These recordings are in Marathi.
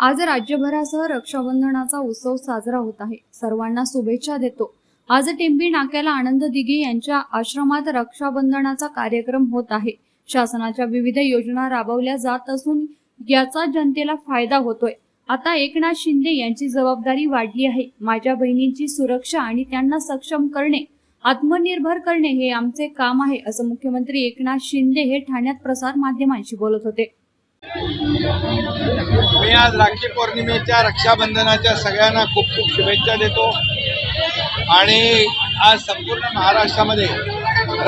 आज राज्यभरासह रक्षाबंधनाचा उत्सव साजरा होत आहे। सर्वांना शुभेच्छा देतो। आज टेंबी नाक्याला आनंद दिघे यांच्या आश्रमात रक्षाबंधनाचा कार्यक्रम होत आहे। शासनाच्या विविध योजना राबवल्या जात असून याचा जनतेला फायदा होतोय। आता एकनाथ शिंदे यांची जबाबदारी वाढली आहे। माझ्या बहिणींची सुरक्षा आणि त्यांना सक्षम करणे, आत्मनिर्भर करणे हे आमचे काम आहे, असं मुख्यमंत्री एकनाथ शिंदे हे ठाण्यात प्रसार माध्यमांशी बोलत होते। मी आज राखी पौर्णिमेच्या रक्षाबंधनाच्या सगळ्यांना खूप खूप शुभेच्छा देतो। आणि आज संपूर्ण महाराष्ट्रामध्ये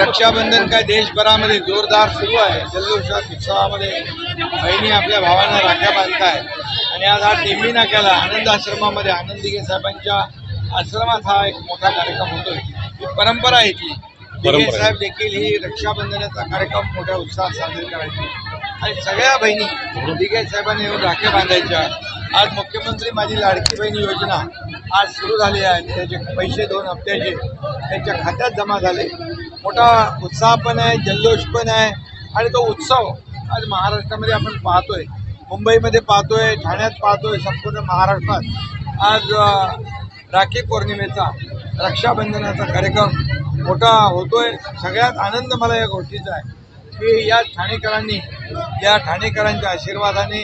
रक्षाबंधन काय देशभरामध्ये जोरदार सुरू आहे। जल्लोषात उत्सवामध्ये बहिणी आपल्या भावांना राख्या बांधतायत। आणि आज हा टेंबी नाक्याला आनंद आश्रमामध्ये आनंद दिघे साहेबांच्या आश्रमात हा एक मोठा कार्यक्रम होतोय। ही परंपरा आहे ती दिघे साहेब देखील ही रक्षाबंधनाचा कार्यक्रम मोठ्या उत्साहात साजरी करायची आणि सगळ्या बहिणी दिघे साहेबांनी येऊन राख्या बांधायच्या। आज मुख्यमंत्री माझी लाडकी बहिणी योजना आज सुरू झाली आहे। त्याचे पैसे 2 हप्त्याचे त्यांच्या खात्यात जमा झाले। मोठा उत्साह पण आहे, जल्लोष पण आहे आणि तो उत्सव आज महाराष्ट्रामध्ये आपण पाहतोय, मुंबईमध्ये पाहतोय, ठाण्यात पाहतोय, संपूर्ण महाराष्ट्रात आज राखी पौर्णिमेचा रक्षाबंधनाचा कार्यक्रम मोठा होतोय। सगळ्यात आनंद मला या गोष्टीचा आहे की या ठाणेकरांच्या आशीर्वादाने,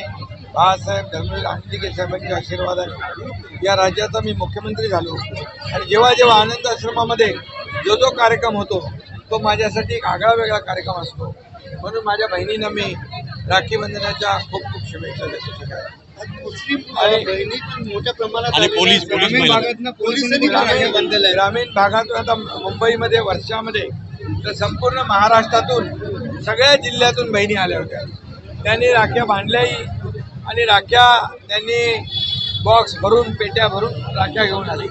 बाळासाहेब धर्मवीर आनंद दिघे साहेबांच्या आशीर्वादाने या राज्याचा मी मुख्यमंत्री झालो। आणि जेव्हा जेव्हा आनंद आश्रमामध्ये जो कार्यक्रम होतो तो माझ्यासाठी एक आगळा वेगळा कार्यक्रम असतो। म्हणून माझ्या बहिणींना मी राखी बंधनाच्या खूप खूप शुभेच्छा देतो। मुस्लिम बहिणी मोठ्या प्रमाणात ग्रामीण भागातून आता मुंबईमध्ये, वर्षामध्ये तर संपूर्ण महाराष्ट्रातून सगळ्या जिल्ह्यातून बहिणी आल्या होत्या। त्यांनी राख्या बांधल्याही आणि राख्या त्यांनी बॉक्स भरून, पेट्या भरून राख्या घेऊन आली।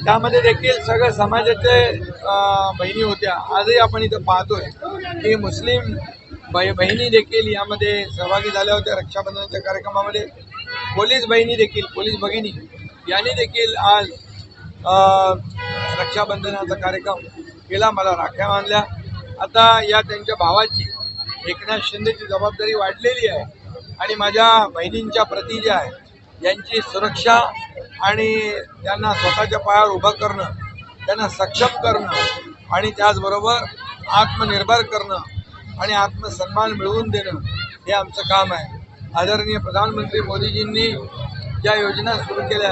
त्यामध्ये देखील सगळ्या समाजाचे बहिणी होत्या। आजही आपण इथं पाहतोय की मुस्लिम बहिणी देखील यामध्ये सहभागी झाल्या होत्या रक्षाबंधनाच्या कार्यक्रमामध्ये। पोलीस बहिणी देखील, पोलीस भगिनी यांनी देखील आज रक्षाबंधनाचा कार्यक्रम केला, मला राख्या बांधल्या। आता या त्यांच्या भावाची, एकनाथ शिंदेची जबाबदारी वाढलेली आहे आणि माझ्या बहिणींच्या प्रती जे आहे यांची सुरक्षा आणि त्यांना स्वतःच्या पायावर उभं करणं, त्यांना सक्षम करणं आणि त्याचबरोबर आत्मनिर्भर करणं आणि आत्मसन्मान मिळवून देणं हे आमचं काम आहे। आदरणीय प्रधानमंत्री मोदीजींनी ज्या योजना सुरू केल्या